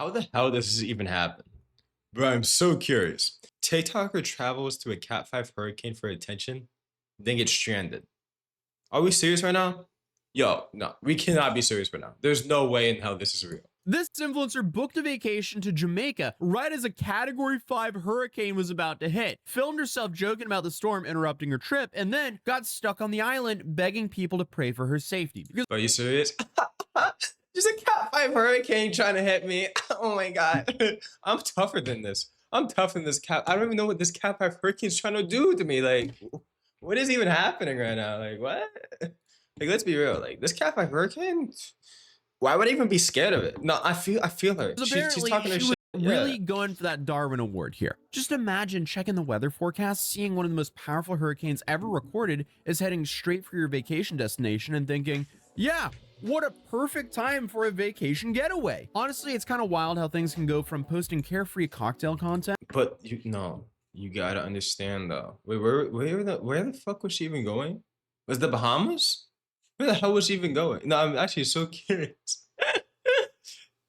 How the hell does this even happen? Bro, I'm so curious. TikToker travels to a Cat 5 hurricane for attention, then gets stranded. Are we serious right now? Yo, no, we cannot be serious right now. There's no way in hell this is real. This influencer booked a vacation to Jamaica right as a Category 5 hurricane was about to hit, filmed herself joking about the storm interrupting her trip, and then got stuck on the island begging people to pray for her safety. Are you serious? Just a Cat 5 hurricane trying to hit me. Oh my god. I'm tougher than this. I'm tougher than this cat. I don't even know what this Cat 5 hurricane is trying to do to me. Like, what is even happening right now? Like, what? Like, let's be real. Like, this Cat 5 hurricane, why would I even be scared of it? No, I feel her. She's talking her she shit. was really going for that Darwin Award here. Just imagine checking the weather forecast, seeing one of the most powerful hurricanes ever recorded is heading straight for your vacation destination and thinking, yeah, what a perfect time for a vacation getaway. Honestly, it's kind of wild how things can go from posting carefree cocktail content. But you gotta understand though. Wait, where the fuck was she even going? Was the Bahamas? Where the hell was she even going? No, I'm actually so curious.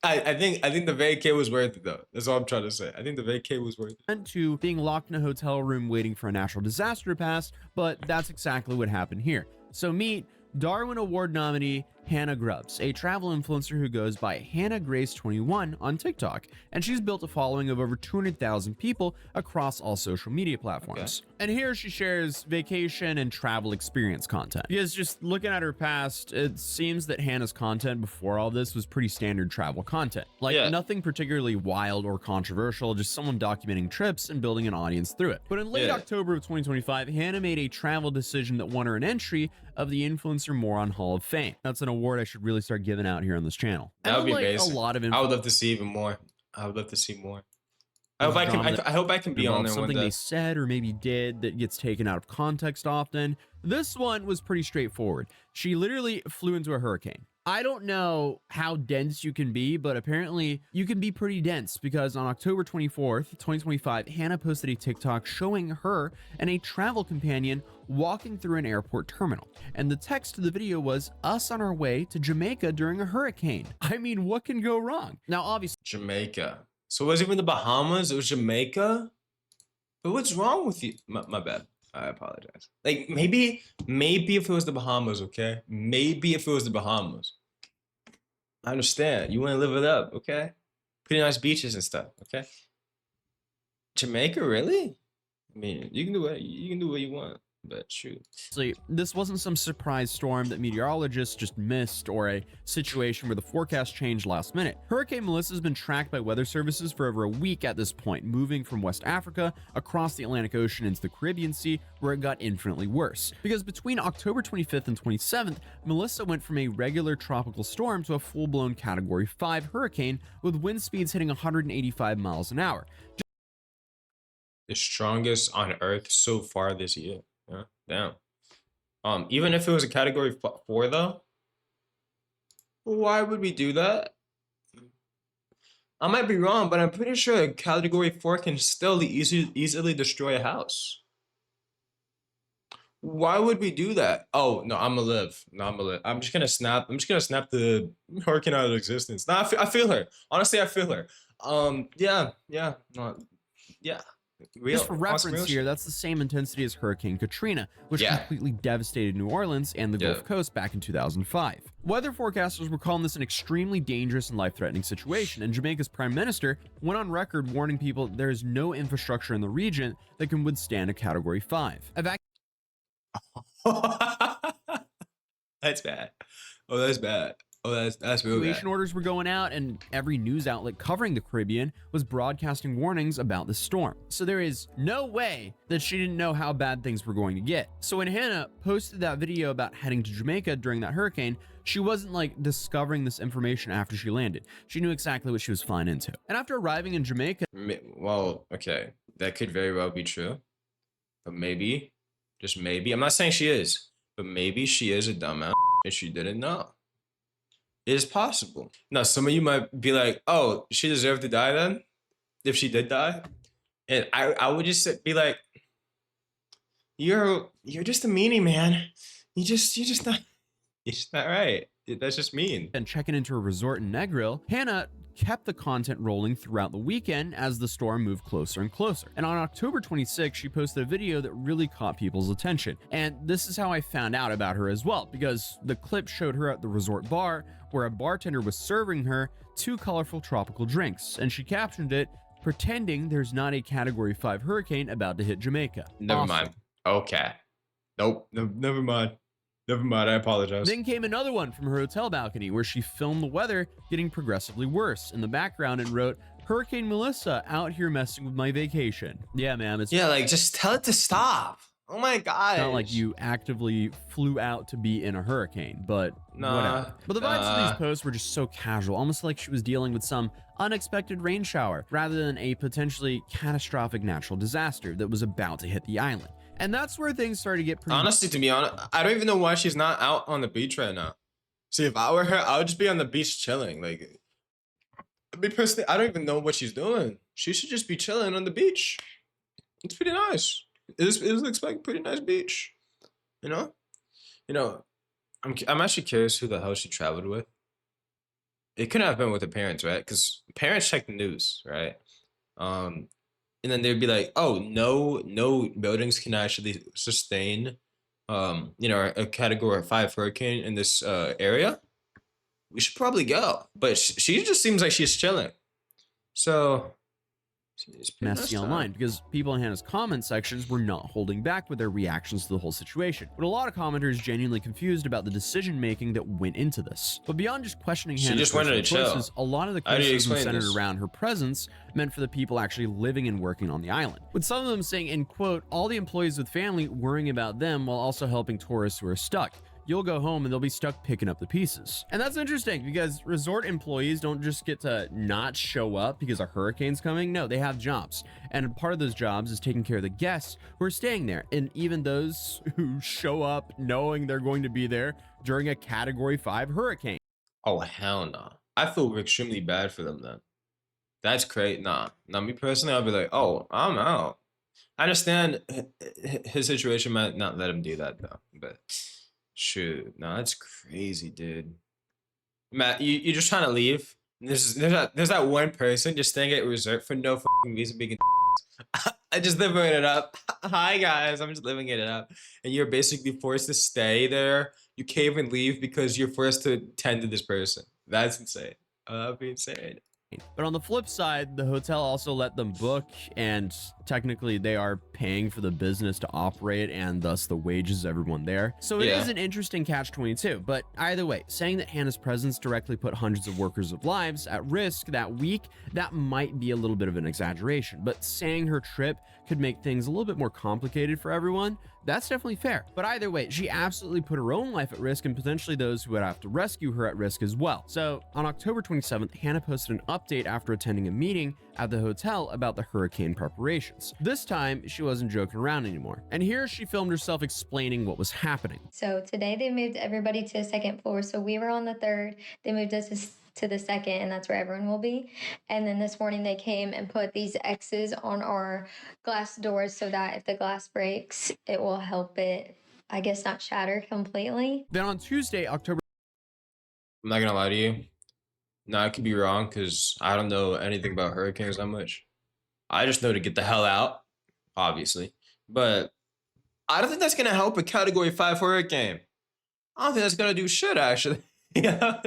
I think the vacay was worth it though. That's all I'm trying to say. I think the vacay was worth it. To being locked in a hotel room waiting for a natural disaster to pass, but that's exactly what happened here. So meet Darwin Award nominee Hannah Grubbs, a travel influencer who goes by Hannah Grace 21 on TikTok, and she's built a following of over 200,000 people across all social media platforms. Okay. And here she shares vacation and travel experience content. Because just looking at her past, it seems that Hannah's content before all this was pretty standard travel content. Like nothing particularly wild or controversial, just someone documenting trips and building an audience through it. But in late October of 2025, Hannah made a travel decision that won her an entry of the Influencer Moron Hall of Fame. That's an award I should really start giving out here on this channel. That would be amazing. A lot of I would love to see even more. I would love to see more. I hope I can be on there something they said or maybe did that gets taken out of context often. This one was pretty straightforward. She literally flew into a hurricane. I don't know how dense you can be, but apparently you can be pretty dense, because on October 24th, 2025, Hannah posted a TikTok showing her and a travel companion walking through an airport terminal. And the text to the video was, "Us on our way to Jamaica during a hurricane." I mean, what can go wrong? Now, obviously, Jamaica. So it wasn't even the Bahamas, it was Jamaica? But what's wrong with you? My bad. I apologize. Like, maybe if it was the Bahamas, okay? Maybe if it was the Bahamas. I understand. You want to live it up, okay? Pretty nice beaches and stuff, okay? Jamaica, really? I mean, you can do what you want. But shoot. This wasn't some surprise storm that meteorologists just missed, or a situation where the forecast changed last minute. Hurricane Melissa has been tracked by weather services for over a week at this point, moving from West Africa across the Atlantic Ocean into the Caribbean Sea, where it got infinitely worse. Because between October 25th and 27th, Melissa went from a regular tropical storm to a full-blown Category 5 hurricane with wind speeds hitting 185 miles an hour. The strongest on Earth so far this year. Yeah, damn. Even if it was a Category 4 though, why would we do that? I might be wrong, but I'm pretty sure a Category 4 can still easily destroy a house. Why would we do that? Oh no, I'm gonna live. No, I'm gonna live. I'm just gonna snap the hurricane out of existence. No, I feel her. Honestly, I feel her. Yeah. Just for reference here, that's the same intensity as Hurricane Katrina, which completely devastated New Orleans and the Gulf Coast back in 2005. Weather forecasters were calling this an extremely dangerous and life-threatening situation, and Jamaica's prime minister went on record warning people there is no infrastructure in the region that can withstand a Category 5. That's bad. Oh, that's bad. Oh, that's real bad. Evacuation orders were going out, and every news outlet covering the Caribbean was broadcasting warnings about the storm. So there is no way that she didn't know how bad things were going to get. So when Hannah posted that video about heading to Jamaica during that hurricane, she wasn't like discovering this information after she landed. She knew exactly what she was flying into. And after arriving in Jamaica, well, okay, that could very well be true, but maybe, just maybe, I'm not saying she is, but maybe she is a dumbass and she didn't know. It is possible. Now, some of you might be like, "Oh, she deserved to die then, if she did die," and I would just be like, "You're just a meanie, man. You're just not right. That's just mean." And checking into a resort in Negril, Hannah kept the content rolling throughout the weekend as the storm moved closer and closer. And on October 26th, she posted a video that really caught people's attention. And this is how I found out about her as well, because the clip showed her at the resort bar where a bartender was serving her 2 colorful tropical drinks, and she captioned it, "Pretending there's not a Category 5 hurricane about to hit Jamaica." Never Awesome. mind. Okay. Nope. Never mind. Never mind. I apologize. Then came another one from her hotel balcony where she filmed the weather getting progressively worse in the background and wrote, "Hurricane Melissa out here messing with my vacation." Yeah, ma'am, it's Yeah, like just tell it to stop. Oh my god. not like you actively flew out to be in a hurricane, but Nah, whatever. But the vibes of nah. these posts were just so casual, almost like she was dealing with some unexpected rain shower rather than a potentially catastrophic natural disaster that was about to hit the island. And that's where things started to get pretty Honestly, to be honest, I don't even know why she's not out on the beach right now. See, if I were her, I would just be on the beach chilling. Like, me personally, I don't even know what she's doing. She should just be chilling on the beach. It's pretty nice. It looks like a pretty nice beach. You know? You know, I'm actually curious who the hell she traveled with. It couldn't have been with her parents, right? Because parents check the news, right? And then they'd be like, "Oh, no buildings can actually sustain, a Category 5 hurricane in this area. We should probably go." But she just seems like she's chilling. So it's pretty messy nice online time. because people in Hannah's comment sections were not holding back with their reactions to the whole situation. But a lot of commenters genuinely confused about the decision making that went into this. But beyond just questioning She Hannah's just wanted to personal chill. choices, a lot of the How do you criticism explain centered this? around her presence meant for the people actually living and working on the island. With some of them saying, in quote, "all the employees with family worrying about them while also helping tourists who are stuck. You'll go home and they'll be stuck picking up the pieces." And that's interesting because resort employees don't just get to not show up because a hurricane's coming. No, they have jobs. And part of those jobs is taking care of the guests who are staying there. And even those who show up knowing they're going to be there during a Category 5 hurricane. Oh hell no! I feel extremely bad for them then. That's great. Nah, me personally, I'll be like, "Oh, I'm out." I understand his situation might not let him do that though, but shoot, no, that's crazy, dude. Matt, you're just trying to leave. There's that one person just staying at a resort for no fucking reason, being I just living it up. Hi guys, I'm just living it up, and you're basically forced to stay there. You can't even leave because you're forced to tend to this person. That's insane. That'd be insane. But on the flip side, the hotel also let them book, and technically they are paying for the business to operate and thus the wages of everyone there. So it Yeah. is an interesting catch-22. But either way, saying that Hannah's presence directly put hundreds of workers' lives at risk that week, that might be a little bit of an exaggeration. But saying her trip could make things a little bit more complicated for everyone, that's definitely fair. But either way, she absolutely put her own life at risk and potentially those who would have to rescue her at risk as well. So on October 27th, Hannah posted an update after attending a meeting at the hotel about the hurricane preparations. This time, she wasn't joking around anymore. And here she filmed herself explaining what was happening. So today they moved everybody to the second floor. So we were on the third. They moved us to the second, and that's where everyone will be. And then this morning they came and put these X's on our glass doors so that if the glass breaks, it will help it, I guess, not shatter completely. Then on Tuesday, October I'm not gonna lie to you. No, I could be wrong because I don't know anything about hurricanes that much. I just know to get the hell out, obviously. But I don't think that's gonna help a Category 5 hurricane. I don't think that's gonna do shit, actually. Yeah,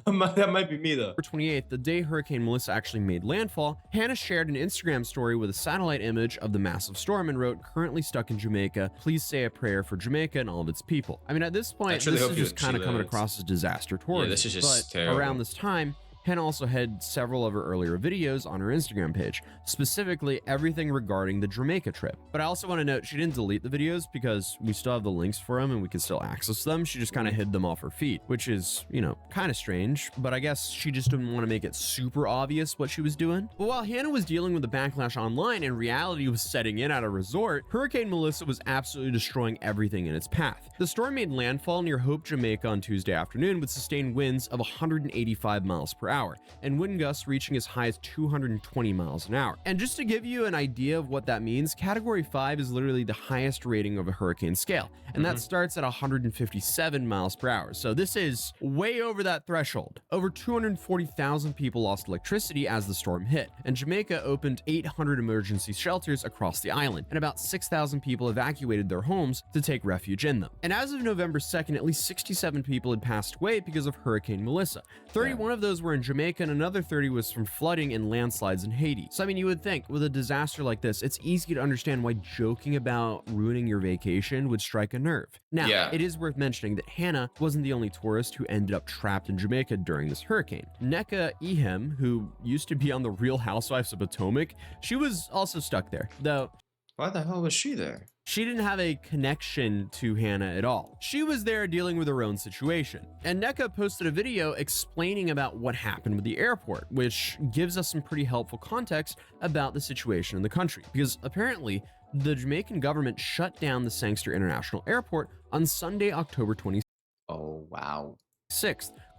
that might be me though. 28th, the day Hurricane Melissa actually made landfall, Hannah shared an Instagram story with a satellite image of the massive storm and wrote, "Currently stuck in Jamaica. Please say a prayer for Jamaica and all of its people." I mean, at this point, really this hope is just she kind of coming lives. across as disaster tourism. this is just but terrible. around this time, Hannah also had several of her earlier videos on her Instagram page, specifically everything regarding the Jamaica trip. But I also want to note she didn't delete the videos because we still have the links for them and we can still access them. She just kind of hid them off her feed, which is, kind of strange, but I guess she just didn't want to make it super obvious what she was doing. But while Hannah was dealing with the backlash online and reality was setting in at a resort, Hurricane Melissa was absolutely destroying everything in its path. The storm made landfall near Hope, Jamaica on Tuesday afternoon with sustained winds of 185 miles per hour. hour, and wind gusts reaching as high as 220 miles an hour. And just to give you an idea of what that means, Category 5 is literally the highest rating of a hurricane scale, and that starts at 157 miles per hour. So this is way over that threshold. Over 240,000 people lost electricity as the storm hit, and Jamaica opened 800 emergency shelters across the island, and about 6,000 people evacuated their homes to take refuge in them. And as of November 2nd, at least 67 people had passed away because of Hurricane Melissa. 31 of those were in Jamaica, and another 30 was from flooding and landslides in Haiti. So I mean, you would think with a disaster like this, it's easy to understand why joking about ruining your vacation would strike a nerve. Now, it is worth mentioning that Hannah wasn't the only tourist who ended up trapped in Jamaica during this hurricane. Nneka Ehem, who used to be on the Real Housewives of Potomac, she was also stuck there, though. Why the hell was she there? She didn't have a connection to Hannah at all. She was there dealing with her own situation. And Nneka posted a video explaining about what happened with the airport, which gives us some pretty helpful context about the situation in the country. Because apparently, the Jamaican government shut down the Sangster International Airport on Sunday, October 26th. Oh, wow.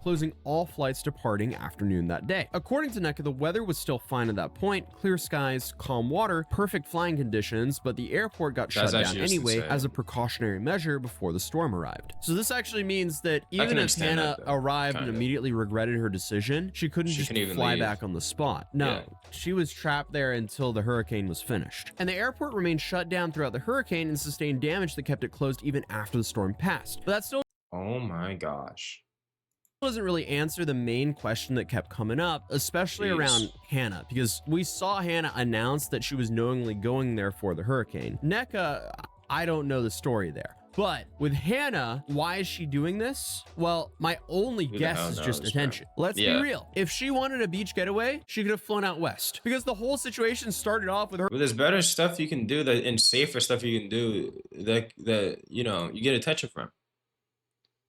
Closing all flights departing afternoon that day. According to Nneka, the weather was still fine at that point, clear skies, calm water, perfect flying conditions, but the airport got shut down anyway as a precautionary measure before the storm arrived. So this actually means that even if Hannah arrived and immediately regretted her decision, she couldn't just fly back on the spot. No, she was trapped there until the hurricane was finished. And the airport remained shut down throughout the hurricane and sustained damage that kept it closed even after the storm passed. But that's still— oh my gosh. Doesn't really answer the main question that kept coming up, especially around Hannah, because we saw Hannah announce that she was knowingly going there for the hurricane. Nneka, I don't know the story there. But with Hannah, why is she doing this? Well, my only guess is just attention. Let's be real. If she wanted a beach getaway, she could have flown out west, because the whole situation started off with her. But there's better stuff you can do, that and safer stuff you can do that you know, you get attention from.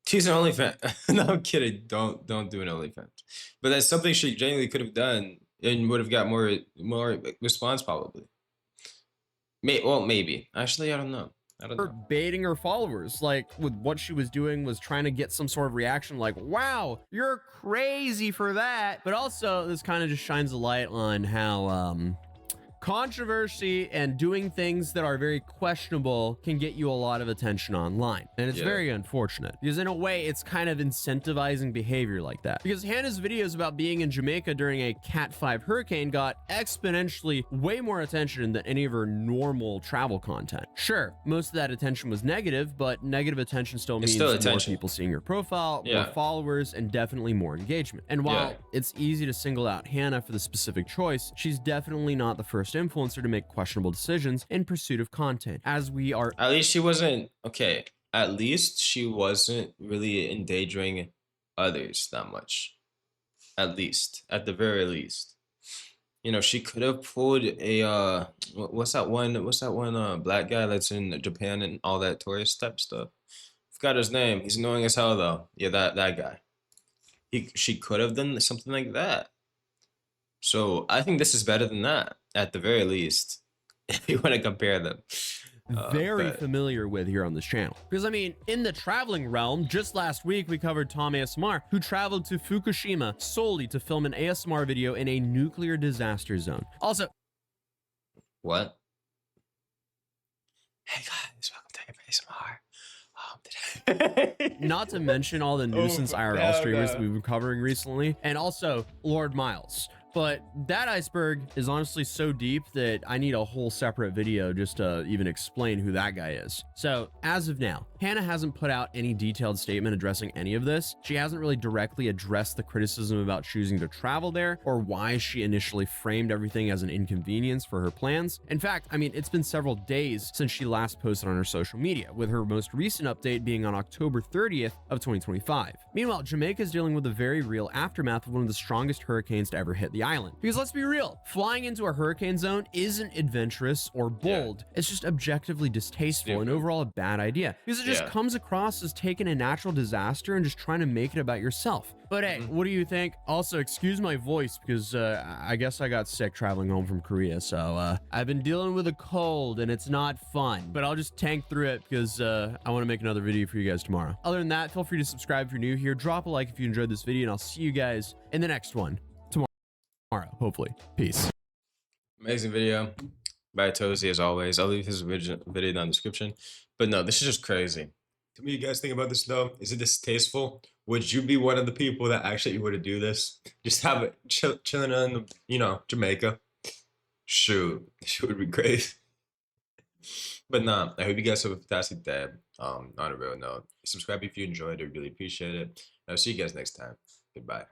She's an OnlyFans. No, I'm kidding. Don't do an OnlyFans. But that's something she genuinely could have done and would have got more response probably. Well, maybe. Actually, I don't know. Baiting her followers, like with what she was doing was trying to get some sort of reaction like, wow, you're crazy for that. But also this kind of just shines a light on how controversy and doing things that are very questionable can get you a lot of attention online. And it's very unfortunate, because in a way it's kind of incentivizing behavior like that. Because Hannah's videos about being in Jamaica during a Cat 5 hurricane got exponentially way more attention than any of her normal travel content. Sure, most of that attention was negative, but negative attention still means more people seeing your profile, more followers, and definitely more engagement. And while it's easy to single out Hannah for the specific choice, she's definitely not the first influencer to make questionable decisions in pursuit of content, as we are— at least she wasn't at least she wasn't really endangering others that much. At the very least, you know, she could have pulled a what's that one black guy that's in Japan and all that tourist type stuff. Forgot his name. He's annoying as hell though. Yeah, that guy. She could have done something like that. So I think this is better than that, at the very least, if you want to compare them. Very familiar with here on this channel. Because I mean, in the traveling realm, just last week we covered Tom ASMR, who traveled to Fukushima solely to film an ASMR video in a nuclear disaster zone. Also— what? Hey guys, welcome to ASMR. Not to mention all the nuisance IRL streamers that we've been covering recently, and also Lord Miles. But that iceberg is honestly so deep that I need a whole separate video just to even explain who that guy is. So as of now, Hannah hasn't put out any detailed statement addressing any of this. She hasn't really directly addressed the criticism about choosing to travel there, or why she initially framed everything as an inconvenience for her plans. In fact, I mean, it's been several days since she last posted on her social media, with her most recent update being on October 30th of 2025. Meanwhile, Jamaica is dealing with the very real aftermath of one of the strongest hurricanes to ever hit the the island. Because let's be real, flying into a hurricane zone isn't adventurous or bold. It's just objectively distasteful and overall a bad idea. Because it just comes across as taking a natural disaster and just trying to make it about yourself. But hey, what do you think? Also, excuse my voice because I guess I got sick traveling home from Korea. So I've been dealing with a cold and it's not fun. But I'll just tank through it because I want to make another video for you guys tomorrow. Other than that, feel free to subscribe if you're new here. Drop a like if you enjoyed this video, and I'll see you guys in the next one tomorrow, hopefully. Peace. Amazing video by Tozy, as always. I'll leave his video down in the description. But no, this is just crazy. Tell me, you guys think about this though. Is it distasteful? Would you be one of the people that actually were to do this? Just have it chilling in, Jamaica. Shoot, it would be great. But nah, I hope you guys have a fantastic day. On a real note, subscribe if you enjoyed it. I really appreciate it. I'll see you guys next time. Goodbye.